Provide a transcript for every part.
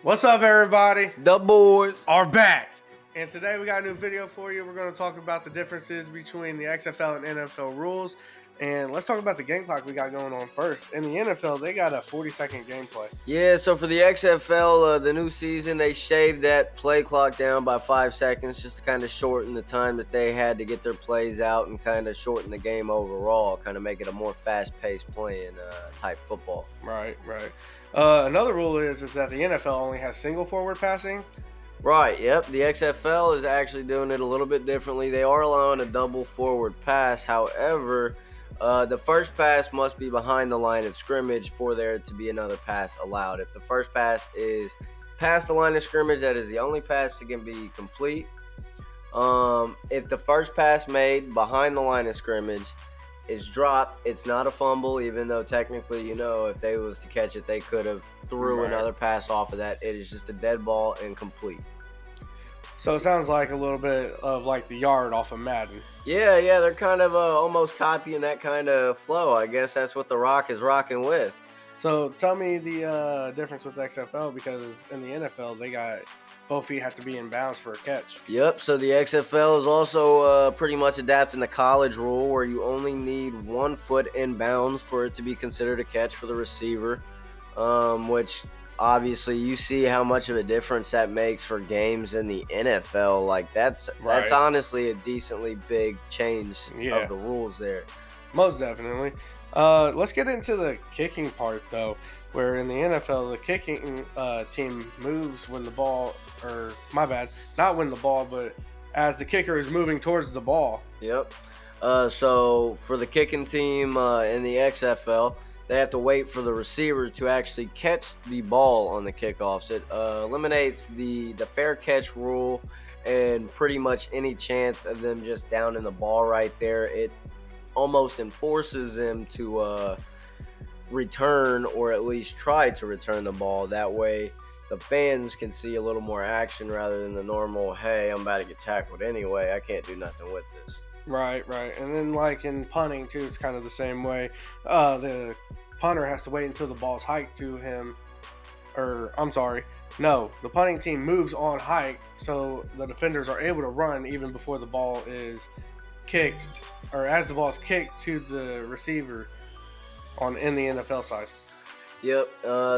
What's up, everybody? The boys are back. And today we got a new video for you. We're going to talk about the differences between the XFL and NFL rules. And let's talk about the game clock we got going on first. In the NFL, they got a 40-second gameplay. Yeah, so for the XFL, the new season, they shaved that play clock down by 5 seconds just to kind of shorten the time that they had to get their plays out and kind of shorten the game overall, kind of make it a more fast-paced playing type football. Right. Another rule is that the NFL only has single forward passing. Right, yep. The XFL is actually doing it a little bit differently. They are allowing a double forward pass. However, the first pass must be behind the line of scrimmage for there to be another pass allowed. If the first pass is past the line of scrimmage, that is the only pass that can be complete. If the first pass made behind the line of scrimmage is dropped, it's not a fumble, even though technically, if they was to catch it, they could have threw another pass off of that. It is just a dead ball and complete. So it sounds like a little bit of like the yard off of Madden. Yeah, they're kind of almost copying that kind of flow. I guess that's what The Rock is rocking with. So tell me the difference with the XFL, because in the NFL, they got both feet have to be in bounds for a catch. Yep, so the XFL is also pretty much adapting the college rule where you only need 1 foot in bounds for it to be considered a catch for the receiver, which obviously you see how much of a difference that makes for games in the NFL. Like that's honestly a decently big change of the rules there. Most definitely. Let's get into the kicking part, though, where in the NFL, the kicking team moves when the ball, or my bad, not when the ball, but as the kicker is moving towards the ball. Yep. So for the kicking team in the XFL, they have to wait for the receiver to actually catch the ball on the kickoffs. It eliminates the fair catch rule and pretty much any chance of them just downing the ball right there. It almost enforces them to return, or at least try to return the ball. That way the fans can see a little more action rather than the normal, hey, I'm about to get tackled anyway, I can't do nothing with this. Right. And then like in punting too, it's kind of the same way. The punter has to wait until the ball's hiked to him, or the punting team moves on hike, so the defenders are able to run even before the ball is kicked, or as the ball is kicked to the receiver in the NFL side. Yep.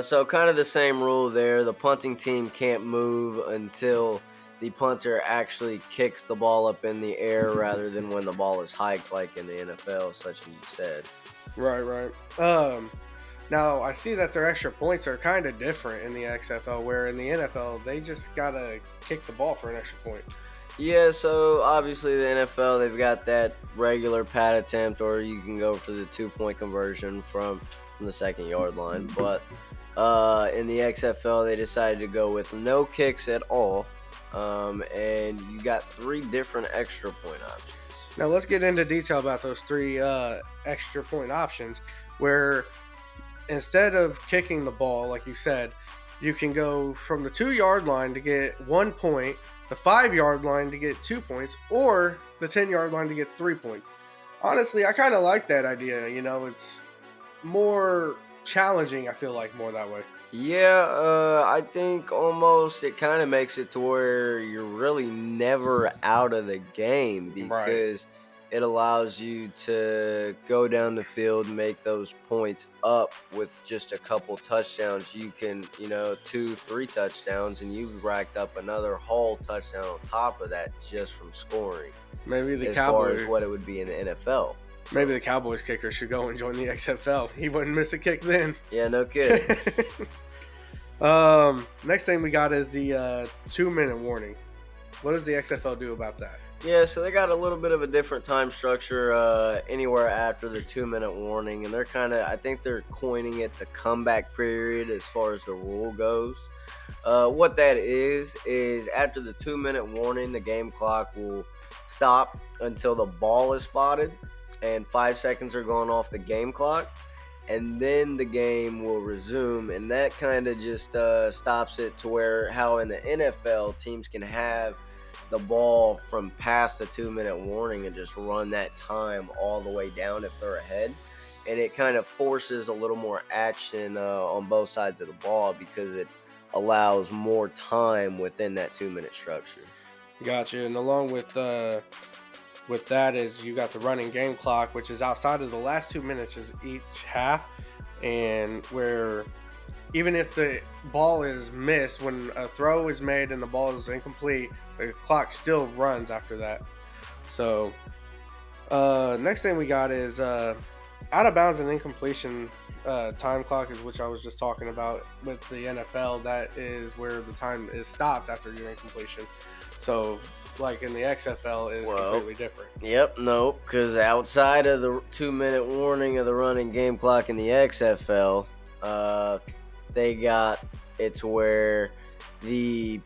So kind of the same rule there. The punting team can't move until the punter actually kicks the ball up in the air rather than when the ball is hiked like in the NFL, such as you said. Right. Now, I see that their extra points are kind of different in the XFL, where in the NFL, they just got to kick the ball for an extra point. Yeah, so obviously the NFL, they've got that regular pad attempt, or you can go for the 2-point conversion from the 2-yard line. But in the XFL, they decided to go with no kicks at all, and you got 3 different extra point options. Now let's get into detail about those 3 extra point options, where instead of kicking the ball, like you said, you can go from the 2-yard line to get 1 point, the 5-yard line to get 2 points, or the 10-yard line to get 3 points. Honestly, I kind of like that idea. It's more challenging, I feel like, more that way. Yeah, I think almost it kind of makes it to where you're really never out of the game, because it allows you to go down the field and make those points up with just a couple touchdowns. You can, 2-3 touchdowns, and you've racked up another whole touchdown on top of that just from scoring. Maybe the as Cowboys, far as what it would be in the NFL. Maybe the Cowboys kicker should go and join the XFL. He wouldn't miss a kick then. Yeah, no kidding. Next thing we got is the 2-minute warning. What does the XFL do about that? Yeah, so they got a little bit of a different time structure anywhere after the 2-minute warning, and I think they're coining it the comeback period as far as the rule goes. What that is after the 2-minute warning, the game clock will stop until the ball is spotted, and 5 seconds are going off the game clock, and then the game will resume, and that kind of just stops it to where how in the NFL teams can have the ball from past the 2-minute warning and just run that time all the way down if they're ahead. And it kind of forces a little more action on both sides of the ball, because it allows more time within that 2-minute structure. Gotcha. And along with that is you got the running game clock, which is outside of the last 2 minutes is each half, and where even if the ball is missed, when a throw is made and the ball is incomplete, the clock still runs after that. So next thing we got is out of bounds and incompletion time clock, is which I was just talking about with the NFL. That is where the time is stopped after your incompletion. So like in the XFL is completely different. Yep, no, because outside of the 2-minute warning of the running game clock in the XFL, they got it to where the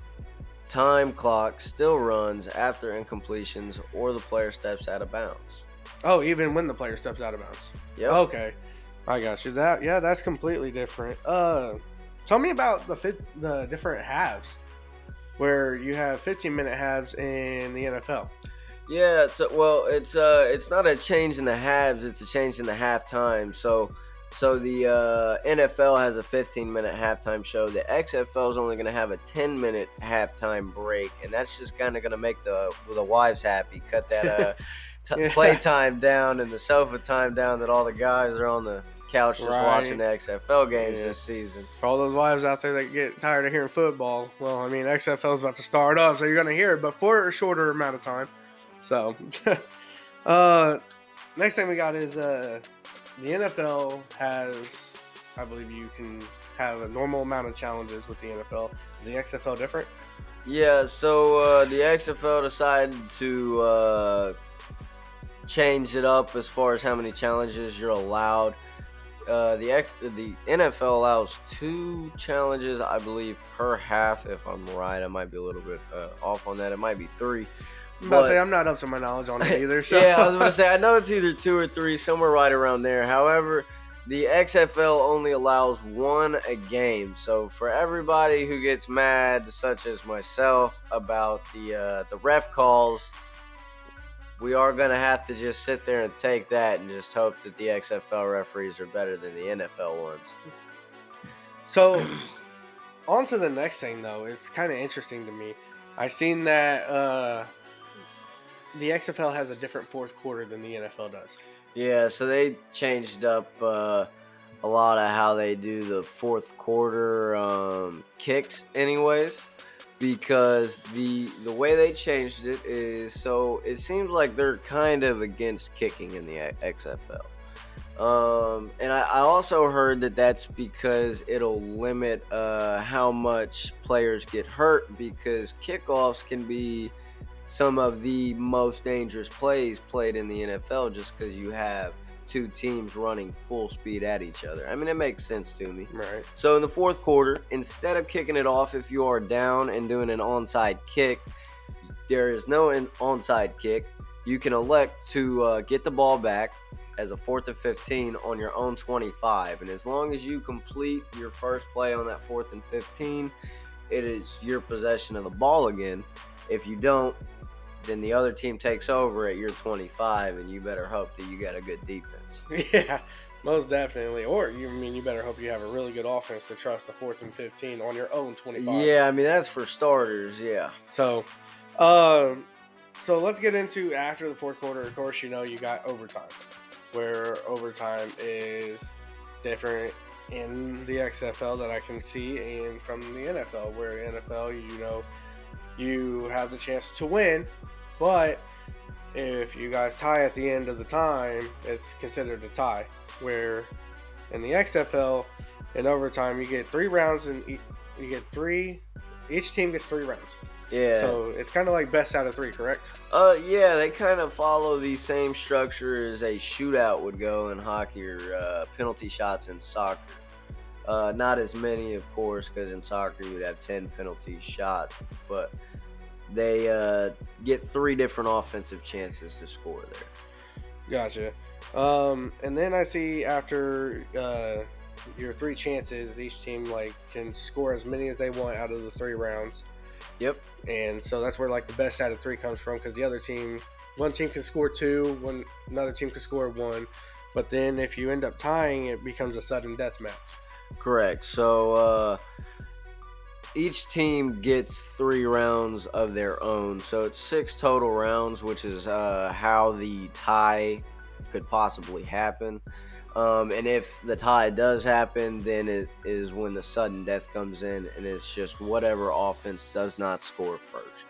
time clock still runs after incompletions or the player steps out of bounds. Oh, even when the player steps out of bounds. Yep. Okay, I got you. That's completely different. Tell me about the different halves, where you have 15-minute halves in the NFL. Yeah, it's not a change in the halves; it's a change in the halftime. So the NFL has a 15-minute halftime show. The XFL is only going to have a 10-minute halftime break, and that's just kind of going to make the wives happy. Cut that play time down and the sofa time down that all the guys are on the couch just watching the XFL games this season. For all those wives out there that get tired of hearing football, well, I mean, XFL is about to start up, so you're going to hear it, but for a shorter amount of time. So, next thing we got is the NFL has, I believe you can have a normal amount of challenges with the NFL. Is the XFL different? Yeah, so the XFL decided to change it up as far as how many challenges you're allowed. The NFL allows 2 challenges, I believe, per half. If I'm right, I might be a little bit off on that. It might be 3. I'm about to say I'm not up to my knowledge on it either. So. Yeah, I was going to say I know it's either 2 or 3, somewhere right around there. However, the XFL only allows 1 a game. So for everybody who gets mad, such as myself, about the ref calls, we are going to have to just sit there and take that and just hope that the XFL referees are better than the NFL ones. So, on to the next thing, though. It's kind of interesting to me. I seen that the XFL has a different fourth quarter than the NFL does. Yeah, so they changed up a lot of how they do the fourth quarter kicks anyways. Because the way they changed it is, so it seems like they're kind of against kicking in the XFL. And I also heard that that's because it'll limit how much players get hurt, because kickoffs can be some of the most dangerous plays played in the NFL just because you have 2 teams running full speed at each other. I mean, it makes sense to me. Right. So in the fourth quarter, instead of kicking it off if you are down and doing an onside kick, there is no onside kick. You can elect to get the ball back as a 4th and 15 on your own 25. And as long as you complete your first play on that 4th and 15, it is your possession of the ball again. If you don't, then the other team takes over at your 25, and you better hope that you got a good defense. Yeah, most definitely. Or you better hope you have a really good offense to trust the 4th and 15 on your own 25. Yeah, I mean, that's for starters, yeah. So let's get into after the fourth quarter. Of course, you got overtime, where overtime is different in the XFL that I can see, and from the NFL, where NFL, you have the chance to win. But if you guys tie at the end of the time, it's considered a tie. Where in the XFL, in overtime, you get 3 rounds, and each team gets 3 rounds. Yeah. So it's kind of like best out of 3, correct? Yeah, they kind of follow the same structure as a shootout would go in hockey, or penalty shots in soccer. Not as many, of course, because in soccer you would have 10 penalty shots, but they get 3 different offensive chances to score there. Gotcha. And then I see after your 3 chances, each team can score as many as they want out of the 3 rounds. Yep. And so that's where the best out of 3 comes from, because the other team, one team can score 2, another team can score 1, but then if you end up tying, it becomes a sudden death match. Correct. So each team gets 3 rounds of their own, so it's 6 total rounds, which is how the tie could possibly happen. And if the tie does happen, then it is when the sudden death comes in, and it's just whatever offense does not score first.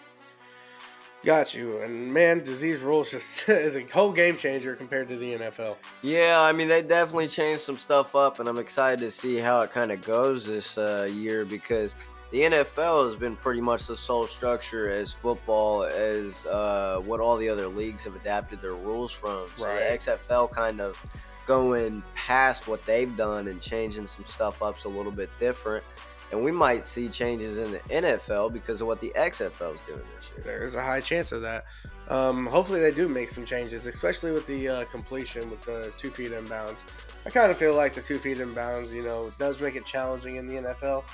Got you. And man, do these rules just is a whole game changer compared to the NFL. Yeah, I mean, they definitely changed some stuff up, and I'm excited to see how it kind of goes this year, because the NFL has been pretty much the sole structure as football as what all the other leagues have adapted their rules from. So Right. the XFL kind of going past what they've done and changing some stuff up's a little bit different. And we might see changes in the NFL because of what the XFL is doing this year. There is a high chance of that. Hopefully they do make some changes, especially with the completion with the 2 feet inbounds. I kind of feel like the 2 feet inbounds, does make it challenging in the NFL.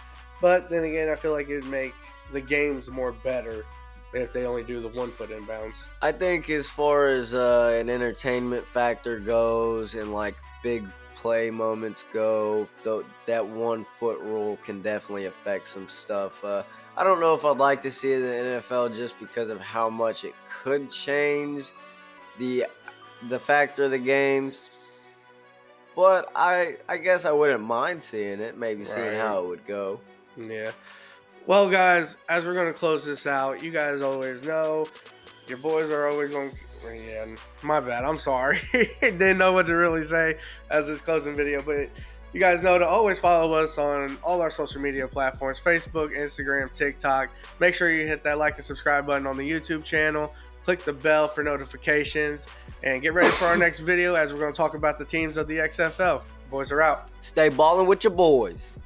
But then again, I feel like it would make the games more better if they only do the 1 foot inbounds. I think as far as an entertainment factor goes and like big play moments go, though, that 1 foot rule can definitely affect some stuff. I don't know if I'd like to see it in the NFL just because of how much it could change the factor of the games. But I guess I wouldn't mind seeing it, maybe seeing Right. how it would go. Yeah. Well, guys, as we're going to close this out, you guys always know your boys are always going to. Yeah, my bad. I'm sorry. Didn't know what to really say as this closing video, but you guys know to always follow us on all our social media platforms: Facebook, Instagram, TikTok. Make sure you hit that like and subscribe button on the YouTube channel. Click the bell for notifications, and get ready for our next video as we're going to talk about the teams of the XFL. Boys are out. Stay balling with your boys.